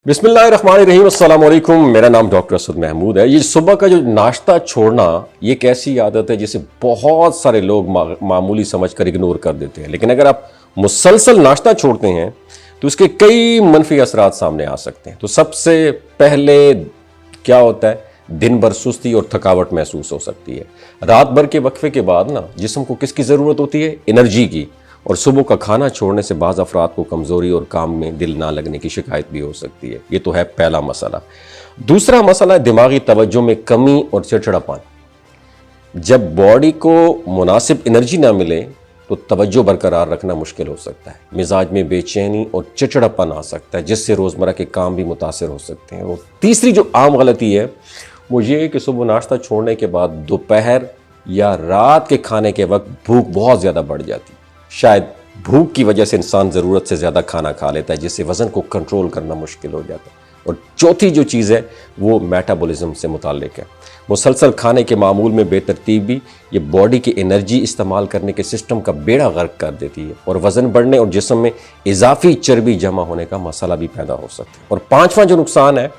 बिस्मिल्लाहिर्रहमानिर्रहीम, अस्सलाम वालेकुम। मेरा नाम डॉक्टर असद महमूद है। ये सुबह का जो नाश्ता छोड़ना, ये एक ऐसी आदत है जिसे बहुत सारे लोग मामूली समझकर इग्नोर कर देते हैं। लेकिन अगर आप मुसलसल नाश्ता छोड़ते हैं तो इसके कई मनफी असरात सामने आ सकते हैं। तो सबसे पहले क्या होता है, दिन भर सुस्ती और थकावट महसूस हो सकती है। रात भर के वक्फे के बाद ना जिस्म को किसकी ज़रूरत होती है? एनर्जी की। और सुबह का खाना छोड़ने से बाज़ अफराद को कमज़ोरी और काम में दिल ना लगने की शिकायत भी हो सकती है। ये तो है पहला मसला। दूसरा मसला है दिमागी तवज्जो में कमी और चिड़चिड़ापन। जब बॉडी को मुनासिब एनर्जी ना मिले तो तवज्जो बरकरार रखना मुश्किल हो सकता है। मिजाज में बेचैनी और चिड़चिड़ापन आ सकता है, जिससे रोज़मर्रा के काम भी मुतासर हो सकते हैं। और तीसरी जो आम गलती है वो ये है कि सुबह नाश्ता छोड़ने के बाद दोपहर या रात के खाने के वक्त भूख बहुत ज़्यादा बढ़ जाती है। शायद भूख की वजह से इंसान ज़रूरत से ज़्यादा खाना खा लेता है, जिससे वज़न को कंट्रोल करना मुश्किल हो जाता है। और चौथी जो चीज़ है वो मेटाबॉलिज्म से मुताल्लिक है। मुसलसल खाने के मामूल में बेतरतीबी ये बॉडी की एनर्जी इस्तेमाल करने के सिस्टम का बेड़ा गर्क कर देती है और वज़न बढ़ने और जिस्म में इजाफी चर्बी जमा होने का मसला भी पैदा हो सकता है। और पाँचवा जो नुकसान है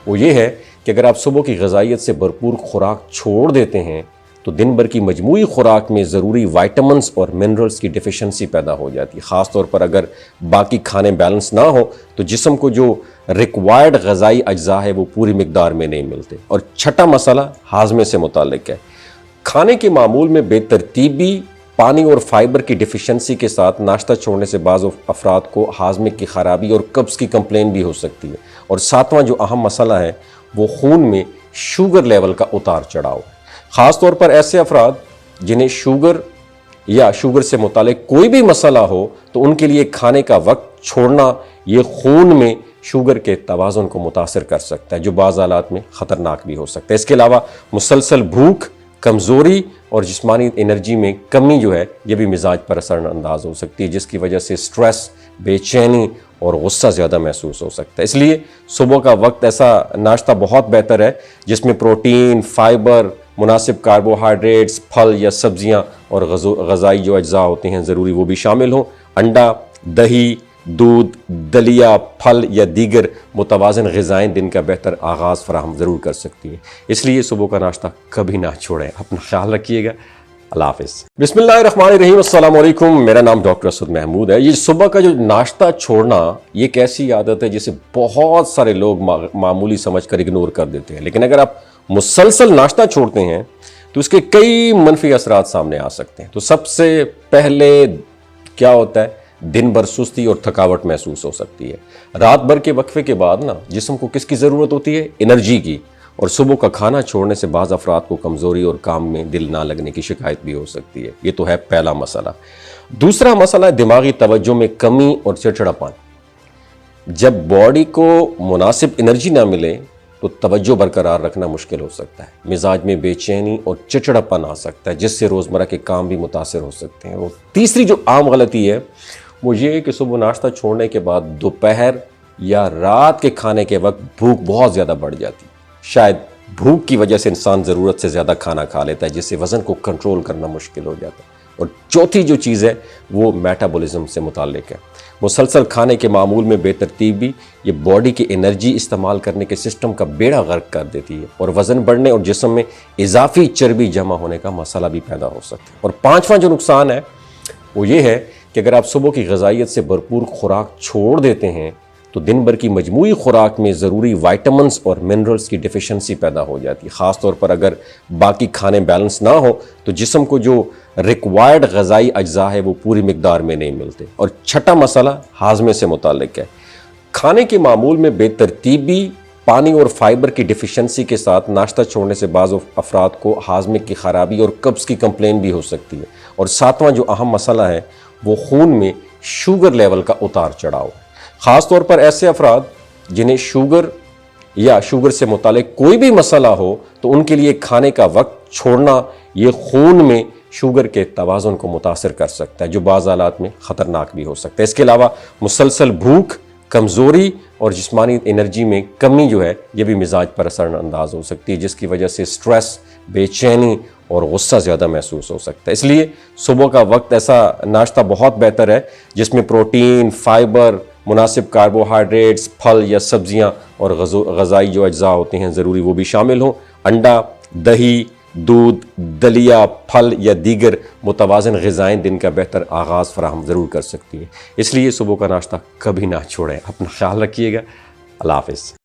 वो ये है कि अगर आप सुबह की ग़िज़ाइयत से भरपूर खुराक छोड़ देते हैं तो दिन भर की मजमूई खुराक में ज़रूरी वाइटामिन्स और मिनरल्स की डिफिशेंसी पैदा हो जाती है। ख़ास तौर पर अगर बाकी खाने बैलेंस ना हो तो जिस्म को जो रिक्वायर्ड ग़ज़ाई अज्जा है वो पूरी मिकदार में नहीं मिलते। और छठा मसला हाजमे से मुताल्लिक है। खाने के मामूल में बेतरतीबी, पानी और फाइबर की डिफिशेंसी के साथ नाश्ता छोड़ने से बाज़ अफराद को हाजमे की ख़राबी और कब्ज़ की कंप्लेन भी हो सकती है। और सातवां जो अहम मसला है वो खून में शुगर लेवल का उतार चढ़ाव है। ख़ास तौर पर ऐसे अफराद जिन्हें शुगर या शुगर से मुतालिक कोई भी मसला हो तो उनके लिए खाने का वक्त छोड़ना ये खून में शुगर के तवाज़ुन को मुतासर कर सकता है, जो बाज़ हालात में ख़तरनाक भी हो सकता है। इसके अलावा मुसलसल भूख, कमज़ोरी और जिस्मानी एनर्जी में कमी जो है ये भी मिजाज पर असर अंदाज हो सकती है, जिसकी वजह से स्ट्रेस, बेचैनी और गुस्सा ज़्यादा महसूस हो सकता है। इसलिए सुबह का वक्त ऐसा नाश्ता बहुत बेहतर है जिसमें प्रोटीन, फाइबर, मुनासिब कार्बोहाइड्रेट्स, फल या सब्जियां और ग़ज़ाई जो अज्जा होते हैं ज़रूरी वो भी शामिल हों। अंडा, दही, दूध, दलिया, फल या दीगर मुतवाज़न ग़िज़ाएँ दिन का बेहतर आगाज़ फराहम ज़रूर कर सकती हैं। इसलिए सुबह का नाश्ता कभी ना छोड़ें। अपना ख्याल रखिएगा। अल्लाह हाफ़िज़। बिस्मिल्लाहिर्रहमानिर्रहीम, अस्सलाम वालेकुम। मेरा नाम डॉक्टर असद महमूद है। ये सुबह का जो नाश्ता छोड़ना, ये एक ऐसी आदत है जिसे बहुत सारे लोग मामूली समझकर इग्नोर कर देते हैं। लेकिन अगर आप मुसलसल नाश्ता छोड़ते हैं तो इसके कई मनफी असरात सामने आ सकते हैं। तो सबसे पहले क्या होता है, दिन भर सुस्ती और थकावट महसूस हो सकती है। रात भर के वक्फे के बाद ना जिस्म को किसकी ज़रूरत होती है? एनर्जी की। और सुबह का खाना छोड़ने से बाज़ अफराद को कमज़ोरी और काम में दिल ना लगने की शिकायत भी हो सकती है। ये तो है पहला मसला। दूसरा मसला है दिमागी तवज्जो में कमी और चिड़चिड़ापन। जब बॉडी को मुनासिब एनर्जी ना मिले तो तवज्जो बरकरार रखना मुश्किल हो सकता है। मिजाज में बेचैनी और चिड़चिड़ापन आ सकता है, जिससे रोज़मर्रा के काम भी मुतासर हो सकते हैं। और तीसरी जो आम गलती है वो ये है कि सुबह नाश्ता छोड़ने के बाद दोपहर या रात के खाने के वक्त भूख बहुत ज़्यादा बढ़ जाती है। शायद भूख की वजह से इंसान ज़रूरत से ज़्यादा खाना खा लेता है, जिससे वज़न को कंट्रोल करना मुश्किल हो जाता है। और चौथी जो चीज़ है वो मेटाबॉलिज्म से मुताल्लिक है। मुसलसल खाने के मामूल में बेतरतीबी ये बॉडी की एनर्जी इस्तेमाल करने के सिस्टम का बेड़ा गर्क कर देती है और वज़न बढ़ने और जिस्म में इजाफी चर्बी जमा होने का मसला भी पैदा हो सकता है। और पाँचवा जो नुकसान है वो ये है कि अगर आप सुबह की ग़िज़ाइयत से भरपूर खुराक छोड़ देते हैं तो दिन भर की मजमूई खुराक में ज़रूरी वाइटामिन्स और मिनरल्स की डिफिशेंसी पैदा हो जाती है। ख़ास तौर पर अगर बाकी खाने बैलेंस ना हो तो जिस्म को जो रिक्वायर्ड ग़ज़ाई अज्जा है वो पूरी मिकदार में नहीं मिलते। और छठा मसला हाजमे से मुताल्लिक है। खाने के मामूल में बेतरतीबी, पानी और फाइबर की डिफिशेंसी के साथ नाश्ता छोड़ने से बाज़ अफराद को हाजमे की ख़राबी और कब्ज़ की कंप्लेन भी हो सकती है। और सातवां जो अहम मसला है वो खून में शुगर लेवल का उतार चढ़ाव है। ख़ास तौर पर ऐसे अफराद जिन्हें शुगर या शुगर से मुतालिक कोई भी मसला हो तो उनके लिए खाने का वक्त छोड़ना ये खून में शुगर के तवाज़ुन को मुतासर कर सकता है, जो बाज़ हालात में ख़तरनाक भी हो सकता है। इसके अलावा मुसलसल भूख, कमज़ोरी और जिस्मानी एनर्जी में कमी जो है ये भी मिजाज पर असर अंदाज हो सकती है, जिसकी वजह से स्ट्रेस, बेचैनी और गुस्सा ज़्यादा महसूस हो सकता है। इसलिए सुबह का वक्त ऐसा नाश्ता बहुत बेहतर है जिसमें प्रोटीन, फाइबर, मुनासिब कार्बोहाइड्रेट्स, फल या सब्जियां और ग़ज़ाई जो अज्जा होते हैं ज़रूरी वो भी शामिल हों। अंडा, दही, दूध, दलिया, फल या दीगर मुतवाज़न ग़िज़ाएँ दिन का बेहतर आगाज़ फ़राहम ज़रूर कर सकती हैं। इसलिए सुबह का नाश्ता कभी ना छोड़ें। अपना ख्याल रखिएगा। अल्लाह हाफ़िज़।